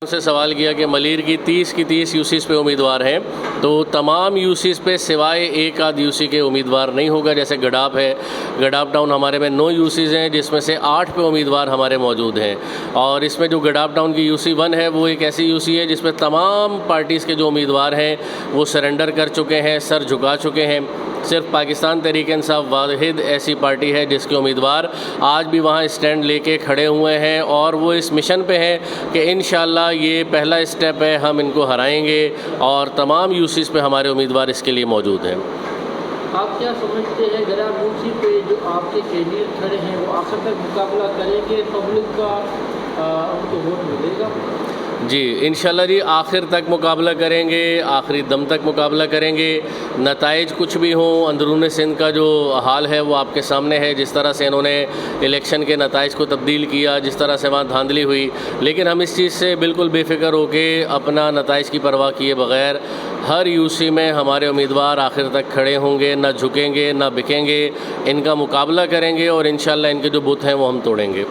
से सवाल किया कि मलीर की 30 यूसीज़ पे उम्मीदवार हैं, तो तमाम यूसीज़ पे सिवाय एक आध यूसी के उम्मीदवार नहीं होगा। जैसे गडाप है, गडाप टाउन हमारे में 9 यूसीज़ हैं, जिसमें से 8 पे उम्मीदवार हमारे मौजूद हैं। और इसमें जो गडाप टाउन की यूसी 1 है वो एक ऐसी यूसी है जिसमें तमाम पार्टीज़ के जो उम्मीदवार हैं वो सरेंडर कर चुके हैं, सर झुका चुके हैं। सिर्फ पाकिस्तान तहरीक-ए-इंसाफ वाहिद ऐसी पार्टी है जिसके उम्मीदवार आज भी वहाँ स्टैंड लेके खड़े हुए हैं और वो इस मिशन पे हैं कि इंशाअल्लाह ये पहला स्टेप है, हम इनको हराएंगे और तमाम यूसीज़ पे हमारे उम्मीदवार इसके लिए मौजूद हैं। आप क्या समझते हैं गडाप यूसी पे जो आपके कैंडिडेट खड़े हैं वो आखिर तक मुकाबला करेंगे, पब्लिक का उनको वोट मिलेगा? जी इंशाल्लाह जी, आखिर तक मुकाबला करेंगे, आखिरी दम तक मुकाबला करेंगे। नताइज कुछ भी हों, अंदरून सिंध का जो हाल है वो आपके सामने है, जिस तरह से इन्होंने इलेक्शन के नताइज को तब्दील किया, जिस तरह से वहाँ धांधली हुई। लेकिन हम इस चीज़ से बिल्कुल बेफिक्र होके अपना नताइज की परवाह किए बग़ैर हर यूसी में हमारे उम्मीदवार आखिर तक खड़े होंगे, ना झुकेंगे ना बिकेंगे, इनका मुकाबला करेंगे और इंशाल्लाह इनके जो बुत हैं वो हम तोड़ेंगे।